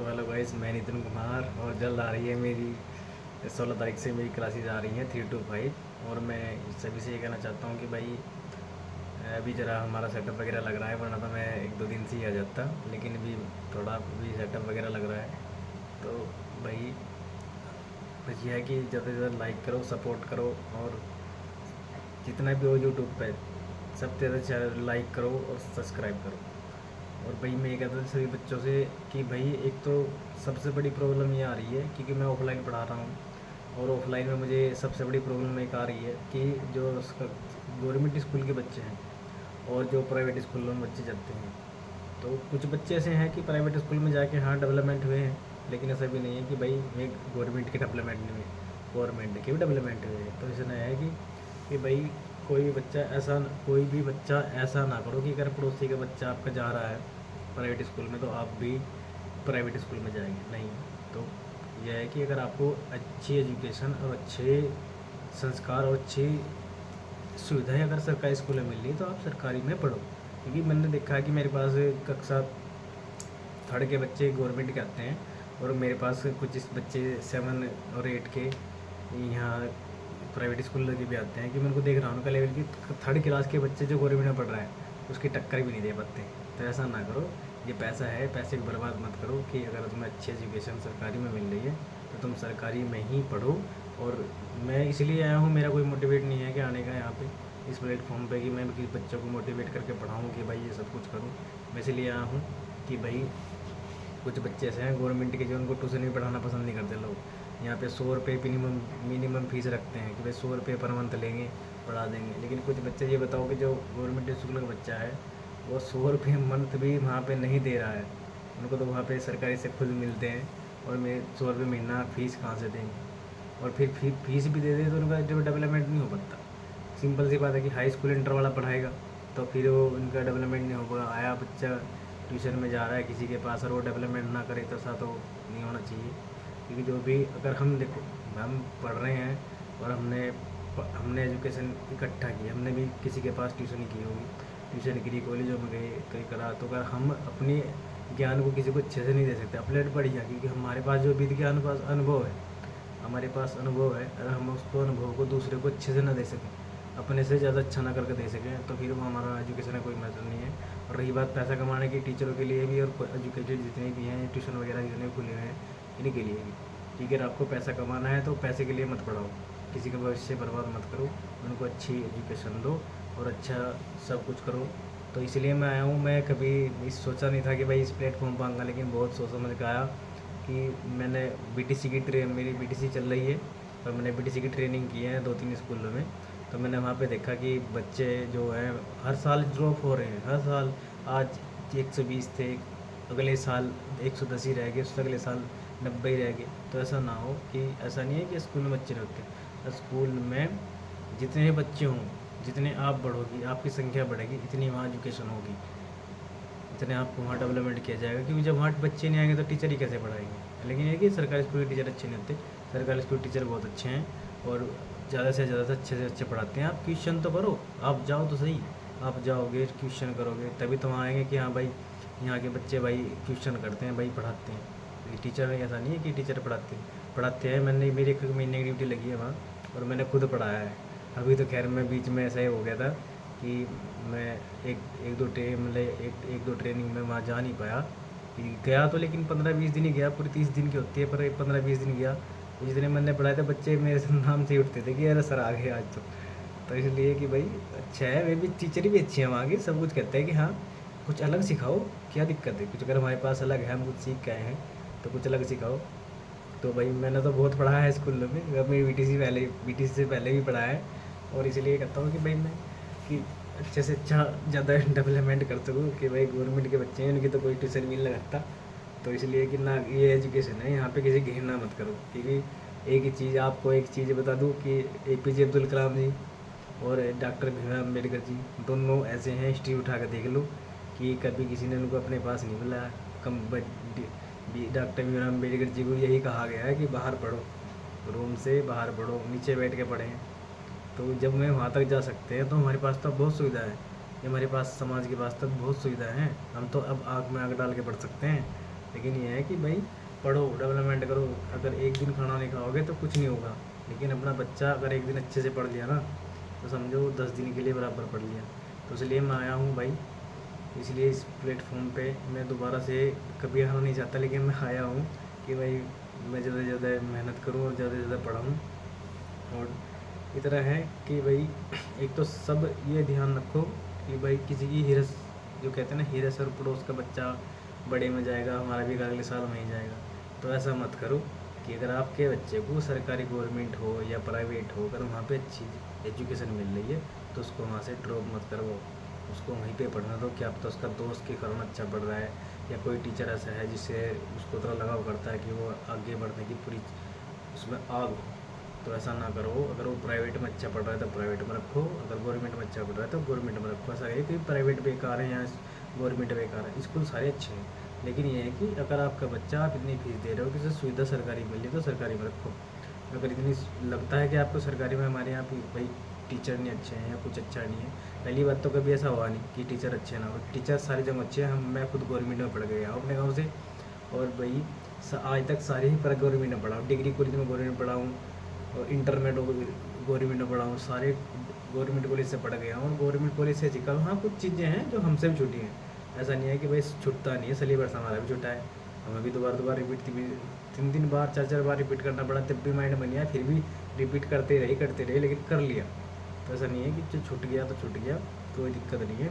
तो hello guys, मैं नितिन कुमार और जल्द आ रही है मेरी 16 तारीख से मेरी क्लासेज आ रही हैं 3 to 5। और मैं सभी से ये कहना चाहता हूँ कि भाई अभी ज़रा हमारा सेटअप वगैरह लग रहा है, वरना तो मैं 1-2 दिन से ही आ जाता, लेकिन अभी थोड़ा भी सेटअप वगैरह लग रहा है। तो भाई बस ये है कि ज़्यादा से ज़्यादा लाइक करो, सपोर्ट करो, और जितना भी हो यूट्यूब पे सबसे ज़्यादा लाइक करो और सब्सक्राइब करो। और भाई मैं ये कहता था सभी बच्चों से कि भाई एक तो सबसे बड़ी प्रॉब्लम ये आ रही है क्योंकि मैं ऑफलाइन पढ़ा रहा हूँ, और ऑफलाइन में मुझे सबसे बड़ी प्रॉब्लम एक आ रही है कि जो उसका गवर्नमेंट स्कूल के बच्चे हैं और जो प्राइवेट स्कूलों में बच्चे जाते हैं, तो कुछ बच्चे ऐसे हैं कि प्राइवेट स्कूल में जाके हाँ डेवलपमेंट हुए हैं, लेकिन ऐसा भी नहीं है कि भाई एक गवर्नमेंट के डेवलपमेंट नहीं हुए, गवर्नमेंट के भी डेवलपमेंट हुए हैं। तो इसमें है कि भाई कोई भी बच्चा ऐसा ना करो कि अगर पड़ोसी का बच्चा आपका जा रहा है प्राइवेट स्कूल में तो आप भी प्राइवेट स्कूल में जाएंगे, नहीं। तो यह है कि अगर आपको अच्छी एजुकेशन और अच्छे संस्कार और अच्छी सुविधाएं अगर सरकारी स्कूल में मिल रही तो आप सरकारी में पढ़ो। क्योंकि मैंने देखा है कि मेरे पास कक्षा थर्ड के बच्चे गवर्नमेंट के आते हैं, और मेरे पास कुछ इस बच्चे 7 और 8 के यहाँ प्राइवेट स्कूल के भी आते हैं कि मैं उनको देख रहा हूँ उनका लेवल की थर्ड क्लास के बच्चे जो गवर्नमेंट में पढ़ रहा है उसकी टक्कर भी नहीं दे पाते। तो ऐसा ना करो, ये पैसा है, पैसे को बर्बाद मत करो कि अगर तुम्हें अच्छी एजुकेशन सरकारी में मिल रही है तो तुम सरकारी में ही पढ़ो। और मैं इसलिए आया हूँ, मेरा कोई मोटिवेट नहीं है कि आने का यहाँ पे इस प्लेटफॉर्म पे कि मैं किसी बच्चों को मोटिवेट करके पढ़ाऊँ कि भाई ये सब कुछ करूँ। मैं इसलिए आया हूँ कि भाई कुछ बच्चे ऐसे हैं गवर्नमेंट के जो उनको ट्यूशन भी पढ़ाना पसंद नहीं करते लोग। यहाँ पे 100 रुपये मिनिमम फीस रखते हैं कि भाई 100 रुपये पर मंथ लेंगे, पढ़ा देंगे। लेकिन कुछ बच्चे ये बताओ कि जो गवर्नमेंट स्कूल का बच्चा है वो 100 रुपये मंथ भी वहाँ पे नहीं दे रहा है, उनको तो वहाँ पे सरकारी से खुद मिलते हैं, और मैं 100 रुपये महीना फ़ीस कहाँ से देंगे। और फिर फीस भी दे दे तो उनका जो डेवलपमेंट नहीं हो पाता। सिंपल सी बात है कि हाई स्कूल इंटर वाला पढ़ाएगा तो फिर वो उनका डेवलपमेंट नहीं होगा। आया बच्चा ट्यूशन में जा रहा है किसी के पास और वो डेवलपमेंट ना करे तो ऐसा तो नहीं होना चाहिए। क्योंकि जो भी अगर हम देखो हम पढ़ रहे हैं और हमने एजुकेशन इकट्ठा की, हमने भी किसी के पास ट्यूशन की होगी, ट्यूशन करी, कॉलेजों में गए कहीं करा, तो अगर हम अपने ज्ञान को किसी को अच्छे से नहीं दे सकते अपलेट पढ़ गया, क्योंकि हमारे पास जो विद ज्ञान पास अनुभव है, हमारे पास अनुभव है, अगर हम उसको अनुभव को दूसरे को अच्छे से ना दे सकें, अपने से ज़्यादा अच्छा ना करके दे सकें, तो फिर वो हमारा एजुकेशन का कोई मतलब नहीं है। और रही बात पैसा कमाने की, टीचरों के लिए भी और एजुकेटेड जितने भी हैं, ट्यूशन वगैरह जितने भी खुले हुए हैं, इन्हीं के लिए भी ठीक है। अगर आपको पैसा कमाना है तो पैसे के लिए मत पढ़ाओ, किसी का भविष्य बर्बाद मत करो, उनको अच्छी एजुकेशन दो और अच्छा सब कुछ करो। तो इसलिए मैं आया हूँ। मैं कभी इस सोचा नहीं था कि भाई इस प्लेटफॉर्म पर आऊँगा, लेकिन बहुत सोच समझ के आया कि मैंने बीटीसी की मेरी बीटीसी चल रही है और मैंने बीटीसी की ट्रेनिंग की है 2-3 स्कूलों में। तो मैंने वहाँ पे देखा कि बच्चे जो हैं हर साल ड्रॉप हो रहे हैं, हर साल। आज 120 थे, अगले साल 110 ही रह गए, उससे अगले साल 90 ही रह गए। तो ऐसा ना हो कि ऐसा नहीं है कि स्कूल में बच्चे रहते, स्कूल में जितने बच्चे हों, जितने आप बढ़ोगी, आपकी संख्या बढ़ेगी, इतनी वहाँ एजुकेशन होगी, इतने आपको वहाँ डेवलपमेंट किया जाएगा। क्योंकि जब वहाँ बच्चे नहीं आएंगे तो टीचर ही कैसे पढ़ाएंगे। लेकिन ये कि सरकारी स्कूल के टीचर अच्छे नहीं होते, सरकारी स्कूल टीचर बहुत अच्छे हैं और ज़्यादा से ज़्यादा अच्छे से अच्छे पढ़ाते हैं। आप ट्यूशन तो करो, आप जाओ तो सही, आप जाओगे ट्यूशन करोगे तभी तो वहाँ आएंगे कि हाँ भाई यहाँ के बच्चे भाई ट्यूशन करते हैं, भाई पढ़ाते हैं। ये टीचर ऐसा नहीं है कि टीचर पढ़ाते हैं। मैंने मेरी 1 महीने की ड्यूटी लगी है वहाँ और मैंने खुद पढ़ाया है। अभी तो खैर मैं बीच में ऐसा ही हो गया था कि मैं एक दो ट्रेनिंग में वहाँ जा नहीं पाया कि गया तो, लेकिन 15-20 दिन ही गया, पूरी 30 दिन की होती है, पर 15-20 दिन गया। तो जितने मैंने पढ़ाए थे बच्चे मेरे से नाम से ही उठते थे कि अरे सर आ गए आज तो इसलिए कि भाई अच्छा है, वे भी टीचर भी अच्छे हैं वहाँ के, सब कुछ कहते हैं कि हाँ कुछ अलग सिखाओ, क्या दिक्कत है, कुछ अगर हमारे पास अलग है, हम कुछ सीख के आए हैं तो कुछ अलग सिखाओ। तो भाई मैंने तो बहुत पढ़ा है स्कूलों में, अपनी बीटीसी से पहले भी पढ़ा है, और इसलिए कहता हूँ कि भाई मैं कि अच्छे से अच्छा ज़्यादा डेवलपमेंट कर सकूँ कि भाई गवर्नमेंट के बच्चे हैं उनकी तो कोई ट्यूशन मिल नहीं लगता। तो इसलिए कि ना ये एजुकेशन है, यहाँ पे किसी घृणा मत करो। क्योंकि एक चीज़ बता दूँ कि एपीजे अब्दुल कलाम जी और डॉक्टर भीमराव अम्बेडकर जी दोनों ऐसे हैं, हिस्ट्री उठा कर देख लो कि कभी किसी ने उनको अपने पास नहीं बुलाया। डॉक्टर भीमराव अम्बेडकर जी को यही कहा गया है कि बाहर पढ़ो, रूम से बाहर पढ़ो, नीचे बैठ के पढ़ें। तो जब मैं वहाँ तक जा सकते हैं तो हमारे पास तो बहुत सुविधा है, ये हमारे पास समाज के पास तक बहुत सुविधा है। हम तो अब आँख में आँख डाल के पढ़ सकते हैं, लेकिन ये है कि भाई पढ़ो, डेवलपमेंट करो। अगर एक दिन खाना नहीं खाओगे तो कुछ नहीं होगा, लेकिन अपना बच्चा अगर एक दिन अच्छे से पढ़ लिया ना, तो समझो 10 दिन के लिए बराबर पढ़ लिया। तो इसलिए मैं आया हूँ भाई, इसलिए इस प्लेटफॉर्म पे मैं दोबारा से कभी आना नहीं चाहता, लेकिन मैं आया हूँ कि भाई मैं ज़्यादा से ज़्यादा मेहनत करूँ और ज़्यादा से ज़्यादा पढ़ाऊँ। और इतना है कि भाई एक तो सब ये ध्यान रखो कि भाई किसी की हिरस, जो कहते हैं ना, हिरस और पड़ोस का बच्चा बड़े में जाएगा, हमारा भी अगले साल में ही जाएगा। तो ऐसा मत करो कि अगर आपके बच्चे को सरकारी गवर्नमेंट हो या प्राइवेट हो, अगर वहाँ पे अच्छी एजुकेशन मिल रही है तो उसको वहाँ से ड्रॉप मत करवाओ, उसको वहीं पे पढ़ना दो। क्या पता उसका दोस्त के कारण अच्छा पढ़ रहा है, या कोई टीचर ऐसा है जिससे उसको थोड़ा लगाव करता है कि वो आगे बढ़ने की पूरी उसमें आग हो। तो ऐसा ना करो। अगर वो प्राइवेट में अच्छा पढ़ रहा है तो प्राइवेट में रखो, अगर गवर्नमेंट में अच्छा पढ़ रहा है तो गवर्नमेंट में रखो। ऐसा है कि प्राइवेट बेकार है या गवर्नमेंट बेकार है, स्कूल सारे अच्छे हैं। लेकिन ये है कि अगर आपका बच्चा, आप इतनी फीस दे रहे हो कि उसे सुविधा सरकारी मिल रही तो सरकारी में रखो। अगर इतनी लगता है कि आपको सरकारी में हमारे यहाँ पे भाई टीचर नहीं अच्छे हैं या कुछ अच्छा नहीं है, पहली बात तो कभी ऐसा हुआ नहीं कि टीचर अच्छे ना हो। टीचर सारी जगह अच्छे हैं। मैं खुद गवर्नमेंट में पढ़ गया हूँ अपने गाँव से, और भाई आज तक सारे ही पर गवर्नमेंट में पढ़ा हूँ। डिग्री कॉलेज में गवर्नमेंट पढ़ा हूँ, और इंटरमीडिएट गवर्नमेंट में पढ़ा हूँ, सारे गवर्नमेंट कॉलेज से पढ़ गया हूँ और गवर्नमेंट कॉलेज से सीखा हूँ। हाँ, कुछ चीज़ें हैं जो हमसे भी छूटी हैं, ऐसा नहीं है कि भाई छूटता नहीं है। सिलेबस हमारा भी छूटा है, हमें भी दोबारा रिपीट, 3 बार 4 बार रिपीट करना पड़ा, तब भी माइंड बन गया, फिर भी रिपीट करते रहे, लेकिन कर लिया। तो ऐसा नहीं है कि जो छूट गया तो छूट गया, कोई दिक्कत नहीं है,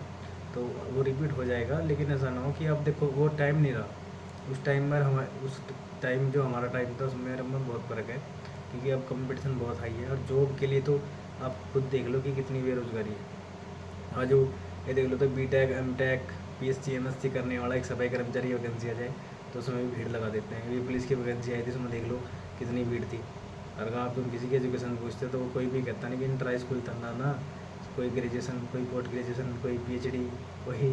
तो वो रिपीट हो जाएगा। लेकिन ऐसा ना हो कि अब देखो वो टाइम नहीं रहा। उस टाइम में उस टाइम जो हमारा टाइम था उसमें में बहुत फ़र्क है, क्योंकि अब कंपटीशन बहुत हाई है। और जॉब के लिए तो आप खुद देख लो कि कितनी बेरोज़गारी है। आज जो ये देख लो तो बीटेक, एमटेक, पीएससी, एमएससी करने वाला एक सफाई कर्मचारी वैकेंसी आ जाए तो उसमें भी भीड़ लगा देते हैं। अभी पुलिस की वैकेंसी आई थी, उसमें देख लो कितनी भीड़ थी। अगर आप तुम किसी की एजुकेशन पूछते तो वो कोई भी कहता नहीं कि इंटर स्कूल तक ना, कोई ग्रेजुएशन, कोई पोस्ट ग्रेजुएशन, कोई पीएचडी, कोई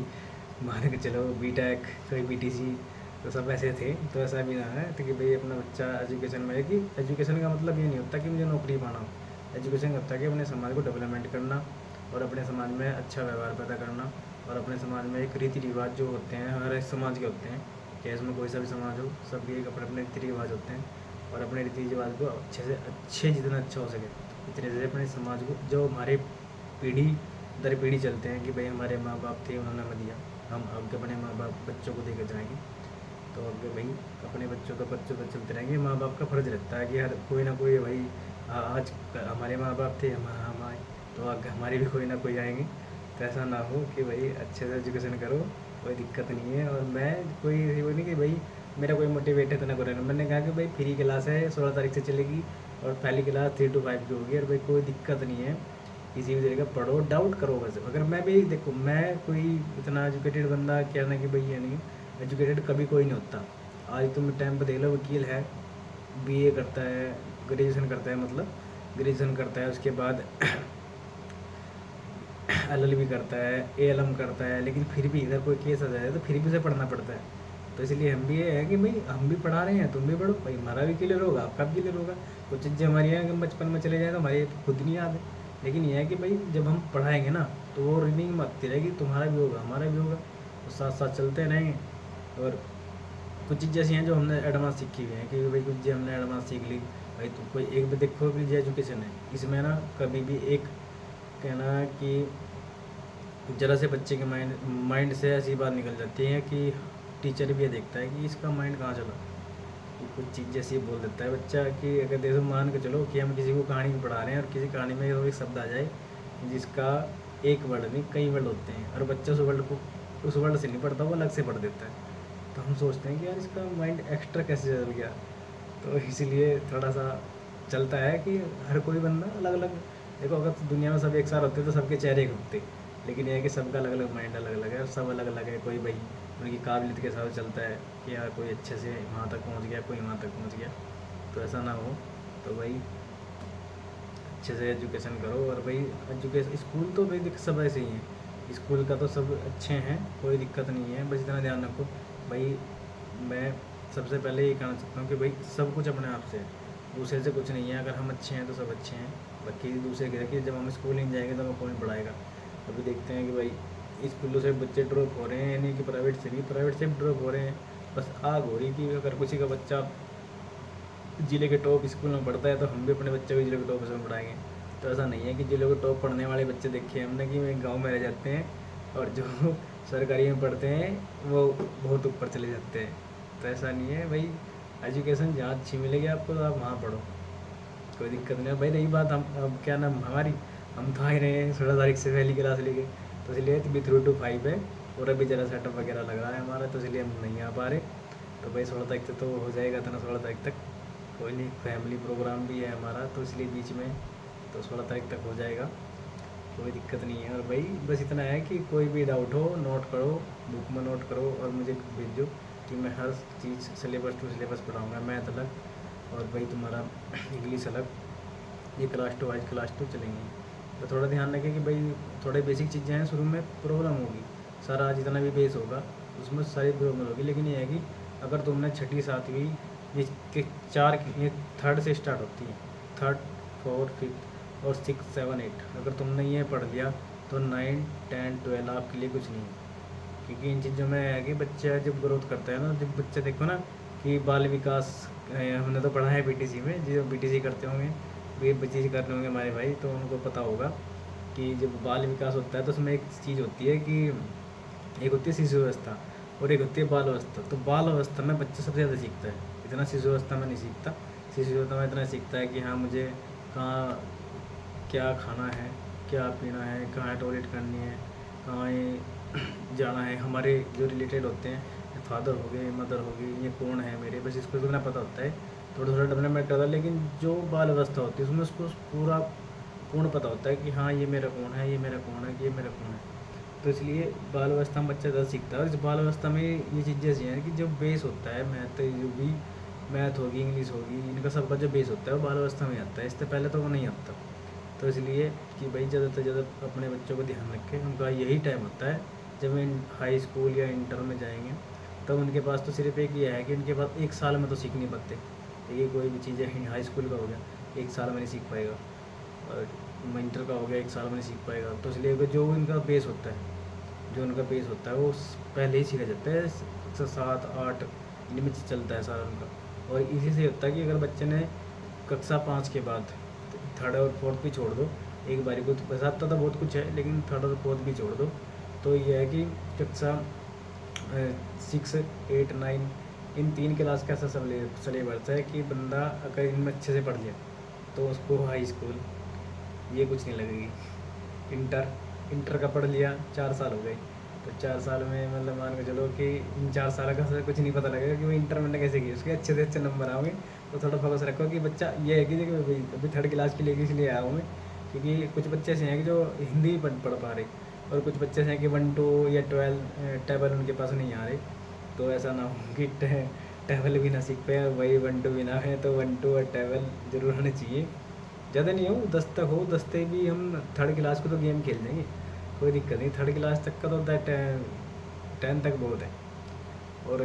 मान के चलो बीटेक, कोई बीटीसी, तो सब ऐसे थे। तो ऐसा भी ना है तो कि भाई अपना बच्चा एजुकेशन में है, कि एजुकेशन का मतलब ये नहीं होता कि मुझे नौकरी पाना हो। एजुकेशन का होता है कि अपने समाज को डेवलपमेंट करना, और अपने समाज में अच्छा व्यवहार पैदा करना, और अपने समाज में एक रीति रिवाज जो होते हैं हर एक समाज के होते हैं, चाहे इसमें कोई सा भी समाज हो, सबके एक अपने अपने रीति रिवाज होते हैं। और अपने रीति रिवाज को अच्छे जितना अच्छा हो सके इतने से अपने समाज को, जो हमारे पीढ़ी दर पीढ़ी चलते हैं कि भाई हमारे माँ बाप थे उन्होंने हमें दिया, हम आगे अपने माँ बाप बच्चों को देकर जाएंगे, तो आगे भाई अपने बच्चों तो चलते रहेंगे। माँ बाप का फ़र्ज़ रहता है कि हर कोई ना कोई भाई, आज हमारे माँ बाप थे, हम आए, तो आगे हमारे भी कोई ना कोई आएंगे। तो ऐसा ना हो कि भाई अच्छे से एजुकेशन करो, कोई दिक्कत नहीं है। और मैं कोई वो नहीं कि भाई मेरा कोई मोटिवेट है तो ना करो। मैंने कहा कि भाई फ्री क्लास है, 16 तारीख से चलेगी, और पहली क्लास 3 to 5 की होगी, और भाई कोई दिक्कत नहीं है, किसी भी तरीके का पढ़ो, डाउट करो। बस अगर मैं भी देखो, मैं कोई इतना एजुकेटेड बंदा क्या ना कि भाई ये नहीं, एजुकेटेड कभी कोई नहीं होता। आज तुम टाइम पर देख लो, वकील है, बीए करता है, ग्रेजुएशन करता है, मतलब ग्रेजुएशन करता है, उसके बाद एलएलबी करता है, एएलएम करता है, लेकिन फिर भी इधर कोई केस आ जाए तो फिर भी उसे पढ़ना पड़ता है। तो इसलिए हम भी ये है कि भाई हम भी पढ़ा रहे हैं, तुम भी पढ़ो भाई, हमारा भी क्लियर होगा, आपका भी क्लियर होगा। कुछ चीज़ें हमारी हैं कि बचपन में चले जाए तो हमारी खुद नहीं याद है, लेकिन यह है कि भाई जब हम पढ़ाएंगे ना तो वो रीडिंग में आती रहेगी, तुम्हारा भी होगा हमारा भी होगा, तो साथ साथ चलते रहेंगे। और कुछ चीज़ ऐसी हैं जो हमने एडवांस सीखी हुई हैं कि भाई कुछ चीज़ें हमने एडवांस सीख ली। भाई तो कोई एक भी देखो कि जो एजुकेशन है इसमें ना कभी भी एक कहना कि ज़रा से बच्चे के माइंड से ऐसी बात निकल जाती है कि टीचर भी ये देखता है कि इसका माइंड कहाँ चला, कि कुछ चीज़ जैसी बोल देता है बच्चा कि अगर देखो मान के चलो कि हम किसी को कहानी पढ़ा रहे हैं और किसी कहानी में एक शब्द आ जाए जिसका एक वर्ड नहीं कई वर्ड होते हैं, और बच्चा उस वर्ड से नहीं पढ़ता, वो अलग से पढ़ देता है। तो हम सोचते हैं कि यार इसका माइंड एक्स्ट्रा कैसे चल गया। तो इसीलिए थोड़ा सा चलता है कि हर कोई बंदा अलग अलग, देखो अगर दुनिया में सब एक साथ होते तो सबके चेहरे एक होते, लेकिन यह है कि सबका अलग अलग माइंड अलग अलग है, और सब अलग अलग है। कोई भाई उनकी काबिलियत के साथ चलता है कि यार कोई अच्छे से वहाँ तक पहुँच गया, कोई वहाँ तक पहुँच गया। तो ऐसा ना हो। तो भाई अच्छे से एजुकेशन करो। और भाई एजुकेशन स्कूल तो भाई सब ऐसे ही हैं, स्कूल का तो सब अच्छे हैं, कोई दिक्कत नहीं है, बस इतना ध्यान रखो भाई। मैं सबसे पहले ये कहना चाहता हूँ कि भाई सब कुछ अपने आप से है, दूसरे से कुछ नहीं है। अगर हम अच्छे हैं तो सब अच्छे हैं, बाकी दूसरे के देखिए, जब हम स्कूल नहीं जाएंगे तो हमें कौन पढ़ाएगा। अभी देखते हैं कि भाई स्कूलों से बच्चे ड्रॉप हो रहे हैं, यानी कि प्राइवेट से भी ड्रॉप हो रहे हैं, बस आग हो रही कि अगर किसी का बच्चा जिले के टॉप स्कूल में पढ़ता है तो हम भी अपने बच्चे को जिले के टॉप स्कूल में पढ़ाएंगे। तो ऐसा नहीं है कि जिले के टॉप पढ़ने वाले बच्चे देखे हमने कि वे गाँव में रह जाते हैं और जो सरकारी में पढ़ते हैं वो बहुत ऊपर चले जाते हैं। तो ऐसा नहीं है भाई, एजुकेशन जहाँ अच्छी मिलेगी आपको तो आप वहाँ पढ़ो, कोई दिक्कत नहीं है भाई। रही बात हम अब क्या नाम हमारी, हम तो आ ही रहे हैं 16 तारीख से पहली क्लास लेके, तो इसलिए अभी 3 to 5 है और अभी ज़रा सेटअप वगैरह लग रहा है हमारा, तो इसलिए हम नहीं आ पा रहे। तो भाई 16 तारीख तक तो हो जाएगा, इतना 16 तारीख तक कोई नहीं, फैमिली प्रोग्राम भी है हमारा तो इसलिए बीच में, तो 16 तारीख तक हो जाएगा, कोई दिक्कत नहीं है। और भाई बस इतना है कि कोई भी डाउट हो नोट करो, बुक में नोट करो और मुझे भेजो कि मैं हर चीज़ सिलेबस टू सिलेबस पढ़ाऊँगा, मैथ अलग और भाई तुम्हारा इंग्लिश अलग, ये क्लास 2 आज क्लास 2 चलेंगी। तो थोड़ा ध्यान रखें कि भाई थोड़े बेसिक चीज़ें हैं, शुरू में प्रॉब्लम होगी, सारा जितना भी बेस होगा उसमें सारी प्रॉब्लम होगी, लेकिन ये है कि अगर तुमने 6ठी 7वीं ये के 4 ये 3rd से स्टार्ट होती है, 3rd 4th 5th और 6 7 8, अगर तुमने ये पढ़ लिया तो 9 10 12 आपके लिए कुछ नहीं है। क्योंकि इन चीज़ों में है कि बच्चा जब ग्रोथ करता है ना, जब बच्चा देखो ना कि बाल विकास, हमने तो पढ़ा है बीटीसी में, जो बीटीसी करते होंगे, वे बच्चे करते होंगे हमारे भाई, तो उनको पता होगा कि जब बाल विकास होता है तो उसमें एक चीज़ होती है कि एक होती है शिशु अवस्था और एक होती है बाल अवस्था। तो बाल अवस्था में बच्चा सबसे ज़्यादा सीखता है, इतना शिशु अवस्था में नहीं सीखता। शिशु अवस्था में इतना सीखता है कि हाँ मुझे कहाँ क्या खाना है, क्या पीना है, कहाँ टॉयलेट करनी है, कहाँ ये जाना है, हमारे जो रिलेटेड होते हैं, फादर हो गए मदर हो गई, ये कौन है मेरे, बस इसको इतना पता होता है, थोड़ा थोड़ा डेवलपमेंट करता है। लेकिन जो बाल अवस्था होती है उसमें उसको पूरा पूर्ण पता होता है कि हाँ ये मेरा कौन है, ये मेरा कौन है, ये मेरा कौन है। तो इसलिए बाल अवस्था में बच्चा ज़्यादा सीखता है। और इस बाल अवस्था में ये चीज़ें ऐसी हैं कि जो बेस होता है मैथ, जो भी मैथ होगी इंग्लिश होगी, इनका सबका जो बेस होता है वो बाल अवस्था में आता है, इससे पहले तो वो नहीं आता। तो इसलिए कि भाई ज़्यादा से ज़्यादा अपने बच्चों को ध्यान रखें, उनका यही टाइम होता है जब वे हाई स्कूल या इंटर में जाएंगे, तब उनके पास तो सिर्फ एक ये है कि उनके पास 1 साल में तो सीख नहीं पाते। ये कोई भी चीज़ है, हाई स्कूल का हो गया 1 साल में नहीं सीख पाएगा, और इंटर का हो गया 1 साल में नहीं सीख पाएगा। तो इसलिए जो उनका बेस होता है, जो उनका बेस होता है वो पहले ही सीखा जाता है, 7 8 इनमें चलता है सारा उनका। और इसी से होता है कि अगर बच्चे ने कक्षा 5 के बाद 3rd और 4th भी छोड़ दो, एक बारी को तो वैसा तो बहुत कुछ है, लेकिन 3rd और 4th भी छोड़ दो, तो ये है कि कक्षा 6 8 9 इन 3 क्लास का ऐसा सिलेबस है कि बंदा अगर इनमें अच्छे से पढ़ लिया तो उसको हाई स्कूल ये कुछ नहीं लगेगी। इंटर का पढ़ लिया 4 साल हो गए, तो 4 साल में मतलब मान के चलो कि इन 4 साल का कुछ नहीं पता लगेगा कि वो इंटर मैंने कैसे की, उसके अच्छे से अच्छे नंबर आओगे। तो थोड़ा फोकस रखो कि बच्चा ये है कि देखो अभी 3rd क्लास के लिए इसलिए आया हूँ मैं, क्योंकि कुछ बच्चे ऐसे हैं कि जो हिंदी पढ़ पा रहे और कुछ बच्चे ऐसे हैं कि 1 2 या 12 टेबल उनके पास नहीं आ रहे। तो ऐसा ना हो कि टेबल भी ना सीख पाए, वही 1 2 भी ना है, तो 1 2 और टेबल जरूर होने चाहिए। ज़्यादा नहीं हो 10 तक हो, 10 तक भी हम 3rd क्लास को तो गेम खेल देंगे, कोई दिक्कत नहीं। 3rd क्लास तक का तो 10 तक बहुत है। और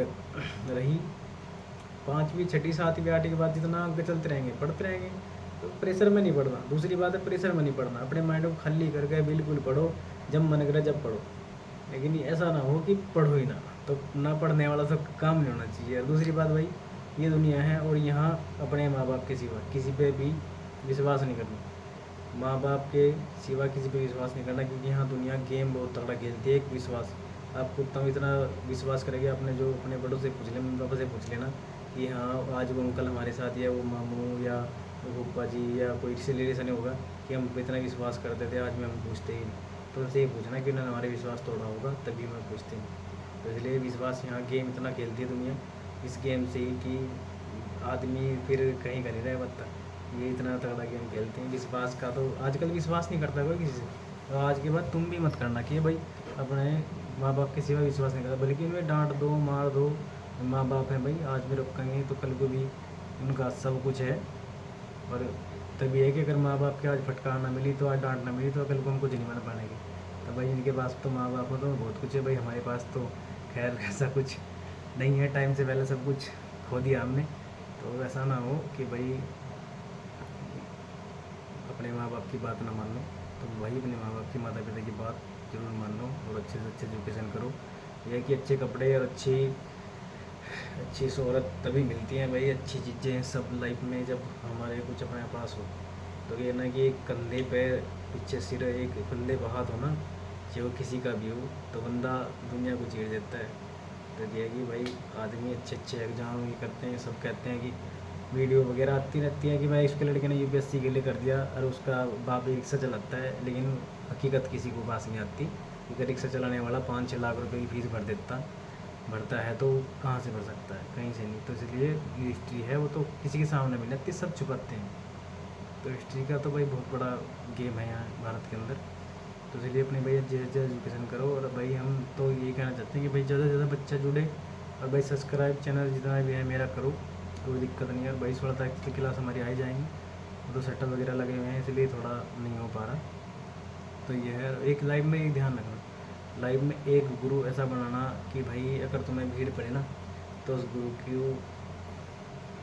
रही 5वीं 6ठी 7वीं 8वीं के बाद जितना आगे चलते रहेंगे पढ़ते रहेंगे, तो प्रेशर में नहीं पढ़ना। दूसरी बात है प्रेशर में नहीं पढ़ना, अपने माइंड को खाली करके बिल्कुल पढ़ो, जब मन करे जब पढ़ो, लेकिन ऐसा ना हो कि पढ़ो ही ना, तो ना पढ़ने वाला तो काम नहीं होना चाहिए। और दूसरी बात भाई, ये दुनिया है और यहाँ अपने माँ बाप के सिवा किसी पे भी विश्वास नहीं करना, माँ बाप के सिवा किसी पे विश्वास नहीं करना, क्योंकि यहाँ दुनिया गेम बहुत तगड़ा खेलती है। एक विश्वास आपको तब इतना विश्वास करेंगे, अपने जो अपने बड़ों से पूछ लें, मम्मी पापा से पूछ लेना कि हाँ आज वो अंकल हमारे साथ या वो मामू या वो फूफा जी या कोई रिलेशन होगा कि हम इतना विश्वास करते थे, आज में हम पूछते ही नहीं। तो उनसे ये पूछना कि उन्होंने हमारे विश्वास तोड़ा होगा तभी मैं पूछते नहीं। तो इसलिए विश्वास, यहाँ गेम इतना खेलती है दुनिया इस गेम से ही कि आदमी फिर कहीं का नहीं रह पाता, ये इतना तगड़ा गेम खेलते हैं विश्वास का। तो आजकल विश्वास नहीं करता कोई किसी से, तो आज के बाद तुम भी मत करना कि भाई अपने माँ बाप के सिवा विश्वास नहीं करता, बल्कि उन्हें डांट दो मार दो, माँ बाप हैं भाई, आज भी रुकेंगे तो कल को भी उनका सब कुछ है। और तभी है कि अगर माँ बाप के आज फटकार ना मिली तो आज डांट ना मिली तो कल को हम कुछ नहीं बना पाएंगे। तो भाई इनके पास तो माँ बाप हो तो बहुत कुछ है भाई, हमारे पास तो खैर ऐसा कुछ नहीं है, टाइम से पहले सब कुछ खो दिया हमने। तो ऐसा ना हो कि भाई अपने माँ बाप की बात ना मान लो, तो वही अपने माँ बाप की माता पिता की बात जरूर मान लो और अच्छे से अच्छे एजुकेशन करो। यह कि अच्छे कपड़े और अच्छी अच्छी शोहरत तभी मिलती है भाई, अच्छी चीज़ें सब लाइफ में जब हमारे कुछ अपने पास हो। तो ये ना कि एक कंधे पे पीछे सिर, एक कंधे पे हाथ हो ना, चाहे वो किसी का भी हो, तो बंदा दुनिया को चीर देता है। तो ये है कि भाई आदमी अच्छे अच्छे एग्जाम ये करते हैं, सब कहते हैं कि वीडियो वगैरह आती रहती है कि भाई इसके लड़के ने यूपीएससी के लिए कर दिया और उसका बाप ही रिक्शा चलाता है, लेकिन हकीकत किसी को पास नहीं आती। क्योंकि रिक्शा चलाने वाला 5-6 लाख रुपए की फीस भरता है तो कहाँ से भर सकता है, कहीं से नहीं। तो इसलिए ये हिस्ट्री है वो तो किसी के सामने नहीं लगती, सब छुपाते हैं। तो हिस्ट्री का तो भाई बहुत बड़ा गेम है यहाँ भारत के अंदर। तो इसलिए अपने भाई जैसे एजुकेशन करो। और भाई हम तो ये कहना चाहते हैं कि भाई ज़्यादा से ज़्यादा बच्चा जुड़े, और भाई सब्सक्राइब चैनल जितना भी है मेरा करो, कोई दिक्कत नहीं है। और भाई 16 तारीख की क्लास हमारी आ ही जाएंगी, तो सेटअप वगैरह लगे हुए हैं, इसलिए थोड़ा नहीं हो पा रहा। तो ये है, एक लाइव में ही ध्यान रखना, लाइव में एक गुरु ऐसा बनाना कि भाई अगर तुम्हें भीड़ पड़े ना, तो उस गुरु की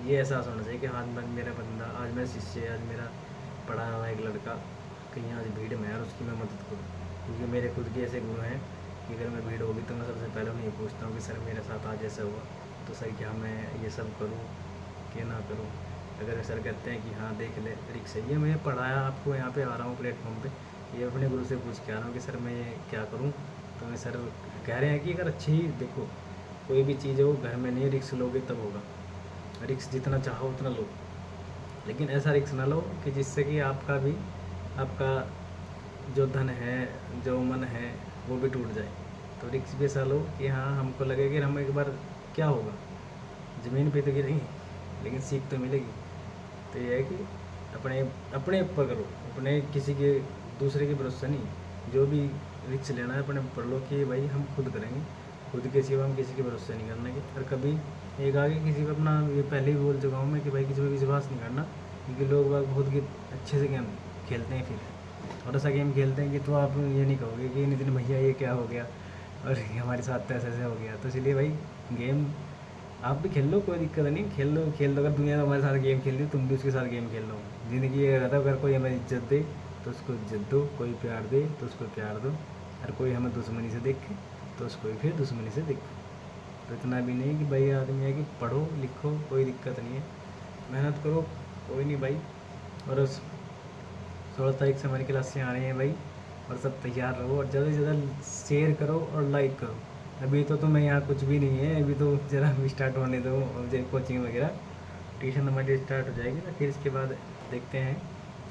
ये एहसास होना चाहिए कि हाँ मेरा बंदा, आज मेरा शिष्य, आज मेरा पढ़ा हुआ एक लड़का कहीं आज भीड़ में है और उसकी मैं मदद करूँ। क्योंकि मेरे खुद के ऐसे गुरु हैं कि अगर मैं भीड़ होगी तो मैं सबसे पहले उन्हें पूछता हूँ कि सर मेरे साथ आज ऐसा हुआ, तो सर क्या मैं ये सब करूँ कि ना करूँ। अगर सर कहते हैं कि हाँ देख ले रिक्शा, ये मैं पढ़ाया आपको, यहाँ पे आ रहा हूँ प्लेटफॉर्म पे, ये अपने गुरु से पूछ के आ रहा हूँ कि सर मैं क्या करूँ। तो मैं सर कह रहे हैं कि अगर अच्छी ही देखो, कोई भी चीज़ हो घर में नहीं, रिक्स लोगे तब होगा। रिक्स जितना चाहो उतना लो, लेकिन ऐसा रिक्स ना लो कि जिससे कि आपका भी, आपका जो धन है, जो मन है, वो भी टूट जाए। तो रिक्स भी ऐसा लो कि हाँ हमको लगे कि हम एक बार, क्या होगा, ज़मीन पे तो गिरेंगे लेकिन सीख तो मिलेगी। तो ये है कि अपने अपने ऊपर करो, अपने किसी के दूसरे के भरोसा नहीं। जो भी रिक्स लेना है अपने ऊपर लो कि भाई हम खुद करेंगे, खुद के सिवा हम किसी के भरोसे नहीं करना कि। और कभी एक आगे किसी पर अपना, ये पहले ही बोल चुका हूँ मैं कि भाई किसी पर विश्वास नहीं करना। क्योंकि लोग बाग बहुत अच्छे से गेम खेलते हैं फिर, और ऐसा गेम खेलते हैं कि तो आप ये नहीं कहोगे कि नितिन भैया ये क्या हो गया और ये हमारे साथ तो ऐसे ऐसे हो गया। तो इसलिए भाई गेम आप भी खेल लो, कोई दिक्कत नहीं, खेल लो। अगर दुनिया तो हमारे साथ गेम खेल रही तुम भी उसके साथ गेम खेल लो। ज़िंदगी ये रहता है, अगर कोई हमें इज्जत दे तो उसको इज्जत दो, कोई प्यार दे तो उसको प्यार दो, और कोई हमें दुश्मनी से देखे तो उसको भी फिर दुश्मनी से देखो। तो इतना भी नहीं कि भाई आदमी है कि पढ़ो लिखो, कोई दिक्कत नहीं है, मेहनत करो, कोई नहीं भाई। और 16 तारीख से हमारी क्लासें आ रही हैं भाई, और सब तैयार रहो, और ज़्यादा से ज़्यादा शेयर करो और लाइक करो। अभी तो तुम्हें यहाँ कुछ भी नहीं है, अभी तो ज़रा अभी स्टार्ट होने दो, और कोचिंग वगैरह ट्यूशन हमारी स्टार्ट हो जाएगी ना, फिर इसके बाद देखते हैं।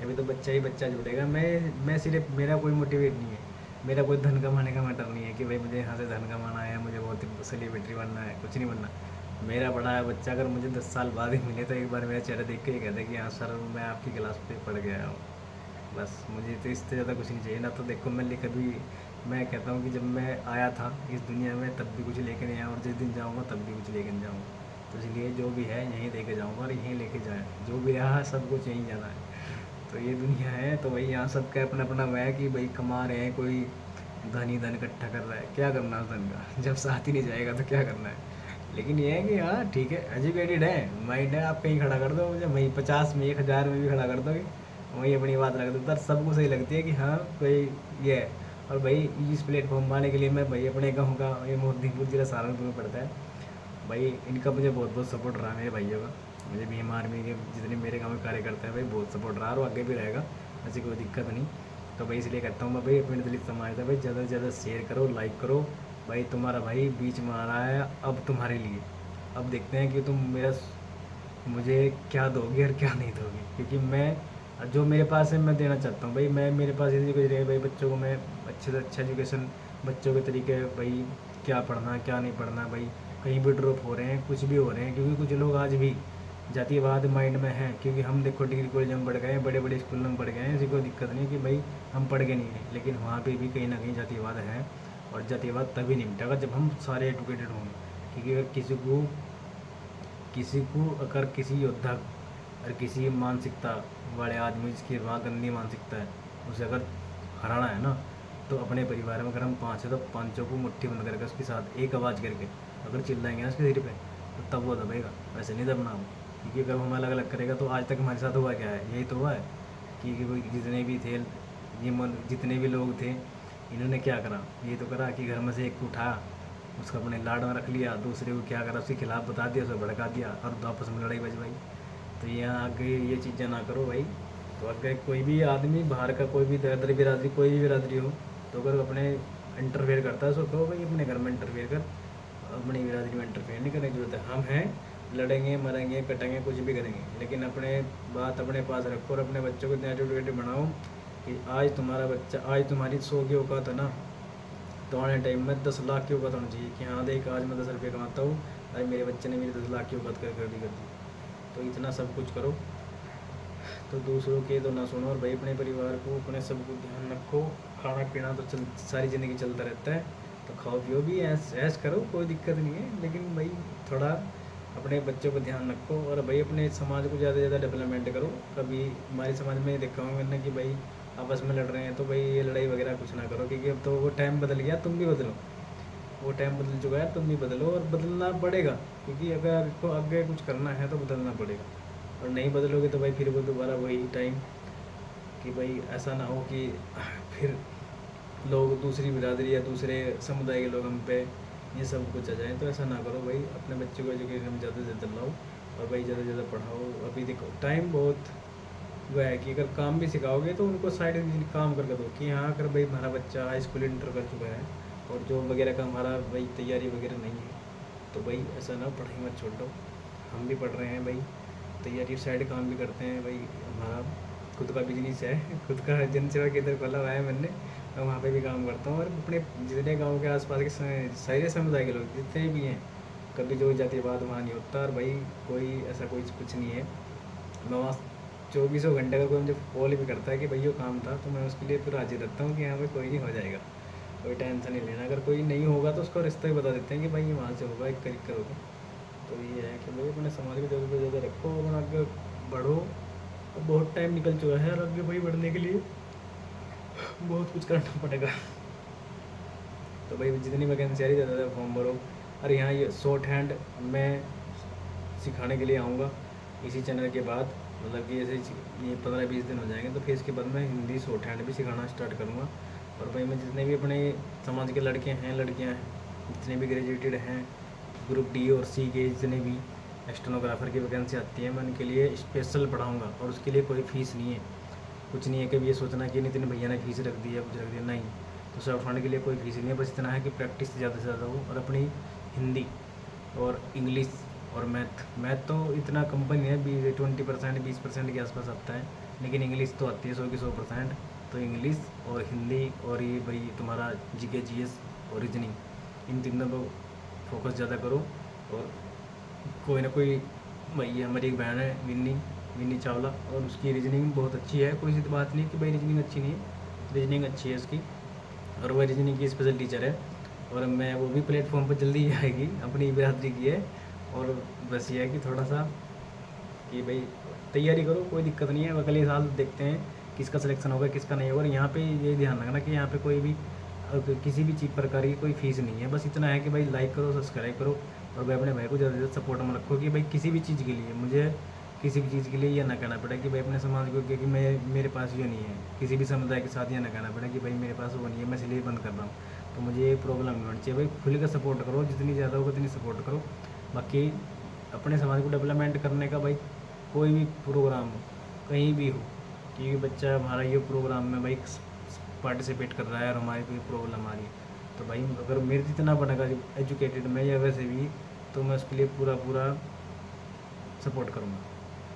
अभी तो बच्चा ही बच्चा जुड़ेगा। मैं सिर्फ, मेरा कोई मोटिवेट नहीं है, मेरा कोई धन कमाने का मैटर नहीं है कि भाई मुझे यहाँ से धन कमाना है, मुझे बहुत सेलिब्रिटी बनना है, कुछ नहीं बनना। मेरा बड़ा है बच्चा, अगर मुझे 10 साल बाद ही मिले तो एक बार मेरा चेहरा देख के ही कहता है कि हाँ सर मैं आपकी क्लास पे पढ़ गया हूँ। बस मुझे तो इससे ज़्यादा कुछ नहीं चाहिए ना। तो देखो मैं कभी, मैं कहता हूँ कि जब मैं आया था इस दुनिया में तब भी कुछ लेके नहीं आया, और जिस दिन जाऊँगा तब भी कुछ लेके नहीं जाऊँगा। तो इसलिए जो भी है यहीं लेके जाऊँगा और यहीं लेके जाए, जो भी रहा सब कुछ यहीं जाना है। तो ये दुनिया है, तो भाई यहाँ सबका अपना अपना वह है कि भाई कमा रहे हैं, कोई धन ही धन इकट्ठा कर रहा है, क्या करना है धन का जब साथ ही नहीं जाएगा तो क्या करना है। लेकिन ये है कि हाँ ठीक है, एजुकेटेड है, माइंड है, आप कहीं खड़ा कर दो मुझे, वहीं 50 में 1000 में भी खड़ा कर दोगे, वहीं अपनी बात रख दो, तब सबको सही लगती है कि हाँ कोई ये है। और भाई इस प्लेटफॉर्म पाने के लिए मैं भाई अपने गाँव का, ये मोहद्दीपुर जिला सहारनपुर में पड़ता है भाई, इनका मुझे बहुत बहुत सपोर्ट रहा, मेरे भाइयों का, मुझे भीम आर्मी के जितने मेरे गाँव में कार्यकर्ता है भाई बहुत सपोर्ट रहा, और आगे भी रहेगा, ऐसी कोई दिक्कत नहीं। तो भाई इसलिए कहता हूँ मैं भाई अपने दलित समाज था भाई, ज़्यादा से ज़्यादा शेयर करो, लाइक करो भाई। तुम्हारा भाई बीच में आ रहा है अब तुम्हारे लिए, अब देखते हैं कि तुम मेरा, मुझे क्या दोगे और क्या नहीं दोगे। क्योंकि मैं जो मेरे पास है मैं देना चाहता हूँ भाई। मैं, मेरे पास ऐसी कुछ रहे भाई, बच्चों को मैं अच्छे से अच्छा एजुकेशन, बच्चों के तरीके भाई, क्या पढ़ना क्या नहीं पढ़ना भाई, कहीं भी ड्रॉप हो रहे हैं, कुछ भी हो रहे हैं। क्योंकि कुछ लोग आज भी जातिवाद माइंड में हैं, क्योंकि हम देखो डिग्री कॉलेज में पढ़ गए हैं, बड़े बड़े स्कूल में पढ़ गए हैं, ऐसी कोई दिक्कत नहीं कि भाई हम पढ़ के नहीं हैं, लेकिन वहाँ पे भी कहीं ना कहीं जातिवाद है। और जातिवाद तभी नहीं मिटेगा जब हम सारे एजुकेटेड होंगे। क्योंकि अगर किसी योद्धा और किसी मानसिकता वाले आदमी जिसकी वहाँ गंदी मानसिकता है, उसे अगर हराना है ना, तो अपने परिवार में अगर हम 5 है तो पाँचों को मुट्ठी बंद करके उसके साथ एक आवाज़ करके अगर चिल्लाएंगे ना उसके सिर पे, तो तब वो दबेगा, वैसे नहीं दबना वो। क्योंकि अगर हम अलग अलग करेगा, तो आज तक हमारे साथ हुआ क्या है, यही तो हुआ है कि कोई जितने भी थे, जितने भी लोग थे, इन्होंने क्या करा, ये तो करा कि घर में से एक को उठाया उसको अपने लाड में रख लिया, दूसरे को क्या करा उसके खिलाफ बता दिया, उसको भड़का दिया और आपस में लड़ाई बजवाई। तो यहाँ आगे ये चीज़ें ना करो भाई। तो अगर कोई भी आदमी बाहर का, कोई भी दर बिरादरी, कोई भी बिरादरी हो, तो अगर अपने इंटरफेयर करता है, उसको कहो भाई अपने घर में इंटरफेयर कर, अपनी बिरादरी में इंटरफेयर नहीं करने की जरूरत है। हम हैं, लड़ेंगे, मरेंगे, कटेंगे, कुछ भी करेंगे, लेकिन अपने बात अपने पास रखो और अपने बच्चों को इतना एजुकेटेड बनाओ कि आज तुम्हारा बच्चा, आज तुम्हारी 100 की औकात है ना, तो आने टाइम में 10 लाख की औकात होनी चाहिए कि हाँ देख आज मैं 10 रुपये कमाता हूँ, आज मेरे बच्चे ने मेरी 10 लाख की औकात कर दी। तो इतना सब कुछ करो, तो दूसरों के तो ना सुनो। और भाई अपने परिवार को, अपने सब को ध्यान रखो। खाना पीना तो सारी ज़िंदगी चलता रहता है, तो खाओ पियो भी, ऐश करो, कोई दिक्कत नहीं है, लेकिन भाई थोड़ा अपने बच्चों पर ध्यान रखो। और भाई अपने समाज को ज़्यादा से ज़्यादा डेवलपमेंट करो। कभी हमारे समाज में देखा हूँ मैंने कि भाई आपस में लड़ रहे हैं, तो भाई ये लड़ाई वगैरह कुछ ना करो, क्योंकि अब तो वो टाइम बदल गया, तुम भी बदलो। वो टाइम बदल चुका है, तुम भी बदलो, और बदलना पड़ेगा, क्योंकि अगर आपको आगे कुछ करना है तो बदलना पड़ेगा। और नहीं बदलोगे तो भाई फिर वो दोबारा वही टाइम, कि भाई ऐसा ना हो कि फिर लोग, दूसरी बिरादरी या दूसरे समुदाय के लोग हम पे ये सब कुछ आ जाए। तो ऐसा ना करो भाई, अपने बच्चों को एजुकेशन में ज़्यादा से ज़्यादा लाओ, और भाई ज़्यादा से ज़्यादा पढ़ाओ। अभी देखो टाइम बहुत वो है कि अगर काम भी सिखाओगे तो उनको साइड में काम करके दो, कि हाँ अगर भाई हमारा बच्चा हाई स्कूल इंटर कर चुका है और जॉब वगैरह का हमारा भाई तैयारी वगैरह नहीं है, तो भाई ऐसा ना, पढ़ाई मत छोड़ दो। हम भी पढ़ रहे हैं भाई, तैयारी साइड काम भी करते हैं भाई, हमारा खुद का बिजनेस है, खुद का जन सेवा केंद्र खोला हुआ है मैंने, मैं वहाँ पे भी काम करता हूँ। और अपने जितने गांव के आसपास के सारे समुदाय के लोग जितने भी हैं, कभी जो जातिवाद वहाँ नहीं होता। और भाई कोई ऐसा कोई कुछ नहीं है, मैं वहाँ 24 घंटे अगर कोई मुझे कॉल भी करता है कि भाई ये काम था, तो मैं उसके लिए फिर हाजिर रहता हूँ कि हाँ भाई कोई नहीं, हो जाएगा, कोई टेंशन नहीं लेना। अगर कोई नहीं होगा तो उसका रिश्ता ही बता देते हैं कि भाई ये वहाँ से होगा, एक करीब करोगे। तो ये है कि भाई अपने समाज को ज़्यादा से ज़्यादा रखो और आगे बढ़ो। अब बहुत टाइम निकल चुका है और आगे भाई बढ़ने के लिए बहुत कुछ करना पड़ेगा। तो भाई जितनी वैकेंसी आ रही है ज़्यादा ज़्यादा फॉर्म भरो। और यहाँ ये शॉर्ट हैंड मैं सिखाने के लिए आऊँगा इसी चैनल के बाद, मतलब कि ऐसे ये 15-20 दिन हो जाएंगे, तो फिर इसके बाद मैं हिंदी शॉर्ट हैंड भी सिखाना स्टार्ट करूँगा। और भाई मैं जितने भी अपने समाज के लड़के हैं, लड़कियाँ हैं, जितने भी ग्रेजुएटेड हैं, ग्रुप डी और सी के जितने भी स्टेनोग्राफर की वैकेंसी आती है, मैं उनके लिए स्पेशल पढ़ाऊँगा। और उसके लिए कोई फ़ीस नहीं है, कुछ नहीं है कि ये सोचना कि नितिन भैया ने फीस रख दी है, कुछ रख दिया, नहीं। तो शॉर्ट फंड के लिए कोई फीस नहीं है, बस इतना है कि प्रैक्टिस ज़्यादा से ज़्यादा हो। और अपनी हिंदी और इंग्लिश और मैथ तो इतना कंपनी है, 20% 20% के आसपास आता है, लेकिन इंग्लिश तो आती है 100 की 100%। तो इंग्लिश और हिंदी और ये भाई तुम्हारा जीके जीएस और रीजनिंग, इन तीनों पर फोकस ज़्यादा करो। और कोई ना कोई, भाई हमारी एक बहन है विन्नी चावला, और उसकी रीजनिंग बहुत अच्छी है, कोई सी तो बात नहीं कि भाई रीजनिंग अच्छी नहीं है, रीजनिंग अच्छी है उसकी, और वह रीजनिंग की स्पेशल टीचर है। और मैं वो भी प्लेटफॉर्म पर जल्दी ही आएगी, अपनी बिरादरी की है। और बस ये है कि थोड़ा सा कि भाई तैयारी करो, कोई दिक्कत नहीं है। अगले साल देखते हैं किसका सिलेक्शन होगा, किसका नहीं होगा। और यहाँ पे ये ध्यान रखना कि यहाँ पे कोई भी किसी भी चीज़ प्रकार की कोई फीस नहीं है, बस इतना है कि भाई लाइक करो, सब्सक्राइब करो, और भाई अपने भाई को ज़्यादा से ज़्यादा सपोर्ट में रखो। कि भाई किसी भी चीज़ के लिए मुझे, किसी भी चीज़ के लिए यह ना कहना पड़े कि भाई अपने समाज को, क्योंकि मेरे पास ये नहीं है, किसी भी समुदाय के साथ यह ना कहना पड़े कि भाई मेरे पास वो नहीं है, मैं इसलिए बंद कर रहा हूँ। तो मुझे ये प्रॉब्लम नहीं होनी चाहिए। भाई खुल कर सपोर्ट करो, जितनी ज़्यादा होगा उतनी सपोर्ट करो। बाकी अपने समाज को डेवलपमेंट करने का भाई कोई भी प्रोग्राम हो, कहीं भी हो, कि बच्चा हमारा ये प्रोग्राम में भाई पार्टिसिपेट कर रहा है और हमारी कोई प्रॉब्लम आ रही है, तो भाई अगर मेरे जितना बनेगा एजुकेटेड में या वैसे भी, तो मैं उसके लिए पूरा सपोर्ट करूँगा।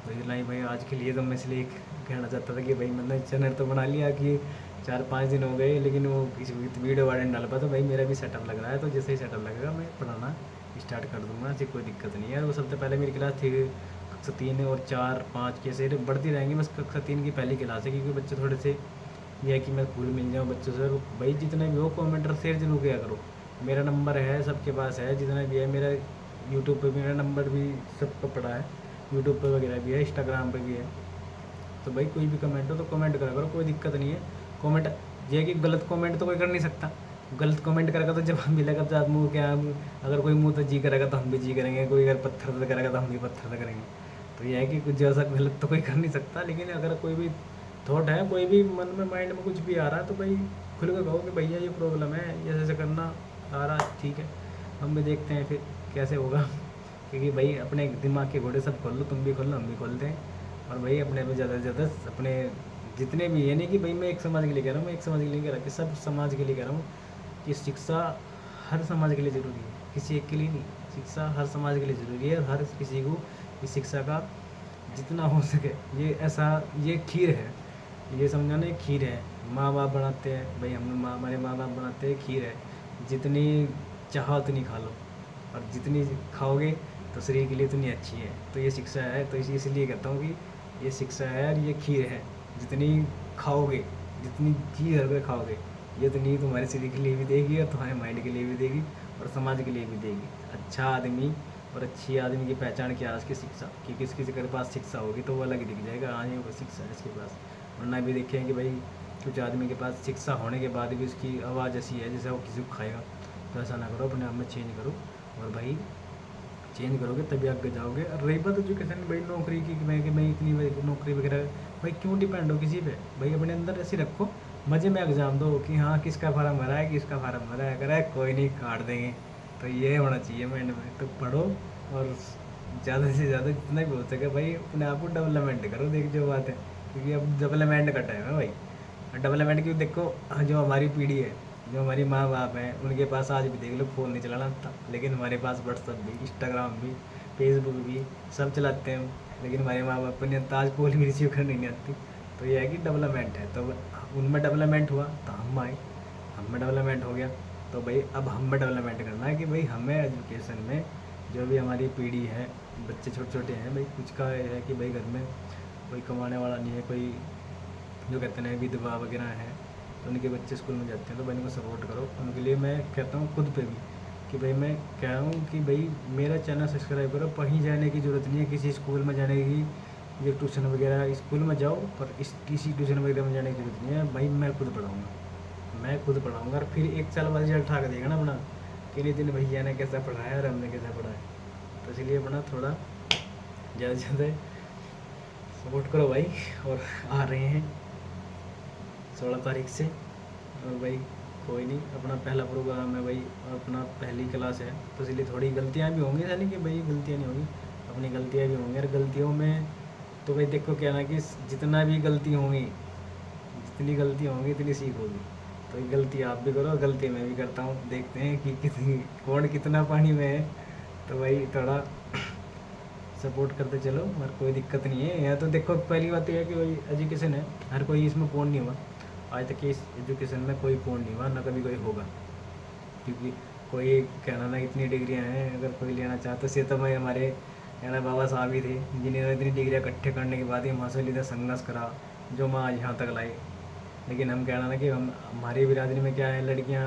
तो ये नहीं भाई आज के लिए तो मैं इसलिए कहना चाहता था कि भाई मैंने चैनल तो बना लिया कि 4-5 दिन हो गए, लेकिन वो किसी वीडियो वाले डाल पाया। तो भाई मेरा भी सेटअप लग रहा है, तो जैसे ही सेटअप लगेगा मैं पढ़ाना स्टार्ट कर दूँगा, ऐसी कोई दिक्कत नहीं है। वो सबसे पहले मेरी क्लास थी कक्षा 3 और 4, 5 कैसे बढ़ती रहेंगी, बस कक्षा 3 की पहली क्लास है, क्योंकि बच्चे थोड़े से ये है कि मैं फूल मिल जाऊँ बच्चों से। भाई जितने भी हो कमेंटर शेयर जरूर किया करो, मेरा नंबर है सबके पास है, जितना भी है मेरा यूट्यूब पे मेरा नंबर भी सबको पड़ा है, यूट्यूब पे वगैरह भी है, इंस्टाग्राम पे भी है। तो भाई कोई भी कमेंट हो तो कमेंट करा करो, कोई दिक्कत नहीं है। कमेंट ये है कि गलत कमेंट तो कोई कर नहीं सकता, गलत कमेंट करेगा तो जवाब मिलेगा। तो मुँह क्या, अगर कोई मुँह तो जी करेगा तो हम भी जी करेंगे, कोई अगर पत्थर से करेगा तो हम भी पत्थर से करेंगे। तो ये है कि कुछ जैसा गलत तो कोई कर नहीं सकता, लेकिन अगर कोई भी थॉट है, कोई भी मन में माइंड में कुछ भी आ रहा है, तो भाई खुल कर कहो कि भैया ये प्रॉब्लम है, ये ऐसे करना आ रहा है, ठीक है। हम भी देखते हैं फिर कैसे होगा। क्योंकि भाई अपने दिमाग के घोड़े सब खोल लो, तुम भी खोल लो, हम भी खोलते हैं। और भाई अपने में ज़्यादा से ज़्यादा अपने जितने भी, ये नहीं कि भाई मैं एक समाज के लिए कह रहा हूँ, मैं एक समाज के लिए नहीं कह रहा, कि सब समाज के लिए कह रहा हूँ कि शिक्षा हर समाज के लिए ज़रूरी है, किसी एक के लिए नहीं। शिक्षा हर समाज के लिए ज़रूरी है, और हर किसी को इस शिक्षा का जितना हो सके, ये ऐसा, ये खीर है, ये समझो ना, खीर है। माँ बाप बनाते हैं भाई, हमारे माँ बाप बनाते हैं, खीर है, जितनी चाहो उतनी खा लो, और जितनी खाओगे तो शरीर के लिए उतनी अच्छी है। तो ये शिक्षा है, तो इसलिए कहता हूँ कि ये शिक्षा है और ये खीर है। जितनी खाओगे, जितनी जी भर कर खाओगे, ये उतनी तुम्हारे शरीर के लिए भी देगी, और तुम्हारे माइंड के लिए भी देगी, और समाज के लिए भी देगी। अच्छा आदमी और अच्छी आदमी की पहचान क्या है, उसकी शिक्षा। कि किसी किसी के पास शिक्षा होगी तो वो अलग ही दिख जाएगा, हाँ ये वो शिक्षा है इसके पास। वरना भी देखें कि भाई कुछ आदमी के पास शिक्षा होने के बाद भी उसकी आवाज़ ऐसी है जैसे वो किसी को खाएगा। तो ऐसा ना करो, अपने आप में चेंज करो, और भाई चेंज करोगे तभी आगे जाओगे। और रही बात एजुकेशन भाई, नौकरी की, कि मैं इतनी नौकरी वगैरह, भाई क्यों डिपेंड हो किसी पे। भाई अपने अंदर ऐसे रखो, मज़े में एग्ज़ाम दो कि हाँ किसका फार्म भरा है, किसका फार्म भरा है, अगर है कोई नहीं काट देंगे। तो ये होना चाहिए माइंड में। तो पढ़ो, और ज़्यादा से ज़्यादा जितना भी हो सके भाई अपने आप को डेवलपमेंट करो। देख जो बात है, क्योंकि अब डेवलपमेंट का टाइम है भाई। डेवलपमेंट की देखो, जो हमारी पीढ़ी है, जो हमारी माँ बाप हैं, उनके पास आज भी देख लो फ़ोन नहीं चलाना आता, लेकिन हमारे पास व्हाट्सअप भी, इंस्टाग्राम भी, फेसबुक भी सब चलाते हैं। लेकिन हमारे माँ बाप को नहीं आता, आज कॉल भी रिसीव करनी नहीं आती। तो ये है कि डेवलपमेंट है, तो उनमें डेवलपमेंट हुआ तो हम आए, हम में डेवलपमेंट हो गया। तो भाई अब हमें डेवलपमेंट करना है कि भाई हमें एजुकेशन में, जो भी हमारी पीढ़ी है, बच्चे छोटे छोटे हैं भाई, कुछ का है कि भाई घर में कोई कमाने वाला नहीं है, कोई जो कहते हैं विधवा वगैरह है, तो उनके बच्चे स्कूल में जाते हैं, तो भाई उनको सपोर्ट करो। उनके लिए मैं कहता हूँ खुद पे भी, कि भाई मैं कह रहा हूँ कि भाई मेरा चैनल सब्सक्राइब करो। कहीं जाने की ज़रूरत नहीं है, किसी स्कूल में जाने की, ये ट्यूशन वगैरह स्कूल में जाओ, पर किसी ट्यूशन वगैरह में जाने की ज़रूरत नहीं है। भाई मैं खुद पढ़ाऊँगा, मैं खुद पढ़ाऊँगा, और फिर एक साल बाद रिजल्ट उठा देगा ना अपना, कि नहीं दिन भैया ने कैसा पढ़ाया और हमने कैसा पढ़ाया। तो इसलिए अपना थोड़ा ज़्यादा से ज़्यादा सपोर्ट करो भाई। और आ रहे हैं 16 तारीख से, और भाई कोई नहीं, अपना पहला प्रोग्राम है भाई, और अपना पहली क्लास है, तो इसलिए थोड़ी गलतियाँ भी होंगी, ऐसा नहीं कि भाई गलतियाँ नहीं होंगी, अपनी गलतियाँ भी होंगी। और गलतियों में तो भाई देखो क्या ना, कि जितना भी गलती होंगी, जितनी गलती होंगी इतनी सीख होगी। तो ये गलती आप भी करो, गलती मैं भी करता हूँ, देखते हैं कि कितनी कौन कितना पानी में है। तो भाई थोड़ा सपोर्ट करते चलो, और कोई दिक्कत नहीं है। यहाँ तो देखो पहली बात यह है कि भाई एजुकेशन है, हर कोई इसमें पूर्ण नहीं हुआ। आज तक इस एजुकेशन में कोई पूर्ण नहीं हुआ, ना कभी कोई होगा। क्योंकि कोई कहना ना इतनी डिग्रियां हैं, अगर कोई लेना चाहता से, तो मैं हमारे कहना बाबा साहब ही थे, जिन्होंने इतनी डिग्रियाँ इकट्ठे करने के बाद ही माशा लीदा संघर्ष करा, जो माँ आज यहाँ तक लाए। लेकिन हम कहना ना कि हम, हमारी बिरादरी में क्या है, लड़कियाँ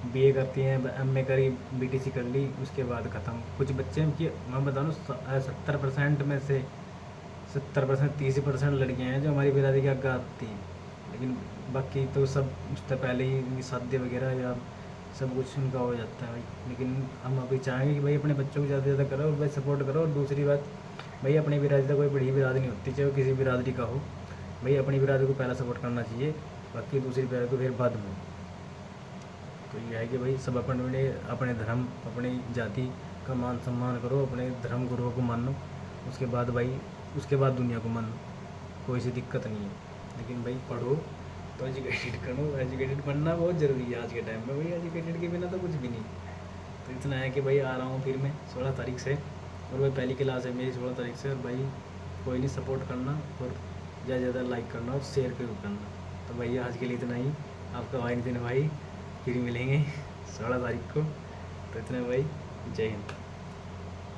बीए करती हैं, एमए करी, बीटीसी कर ली, उसके बाद ख़त्म। कुछ बच्चे की मैं बताऊँ 70% में से 70%, 30% लड़कियाँ हैं जो हमारी बिरादरी के आगे आती हैं। लेकिन बाकी तो सब उससे पहले ही उनकी शादी वगैरह या सब कुछ उनका हो जाता है भाई। लेकिन हम अभी चाहेंगे कि भाई अपने बच्चों को ज़्यादा से ज़्यादा करो, और भाई सपोर्ट करो। और दूसरी बात भाई, अपनी बिरादरी तो कोई बड़ी बिरादरी नहीं होती, चाहे वो किसी बिरादरी का हो, भाई अपनी बिरादरी को पहला सपोर्ट करना चाहिए, बाकी दूसरी बिरादरी को फिर बाद में। तो ये है कि भाई सब अपने धर्म, अपनी जाति का मान सम्मान करो, अपने धर्म गुरुओं को मानो, उसके बाद भाई, उसके बाद दुनिया को मानो, कोई सी दिक्कत नहीं है। लेकिन भाई पढ़ो तो एजुकेटेड करो, एजुकेटेड बनना बहुत ज़रूरी है आज के टाइम में भाई, एजुकेटेड के बिना तो कुछ भी नहीं। तो इतना है कि भाई आ रहा हूँ फिर मैं 16 तारीख से, और भाई पहली क्लास है मेरी 16 तारीख से। और भाई कोई नहीं, सपोर्ट करना, और ज़्यादा से ज़्यादा लाइक करना, और शेयर जरूर करना। तो भैया आज के लिए इतना ही, आपका भाई दिन भाई, फिर मिलेंगे 16 तारीख को। तो इतना भाई, जय हिंद।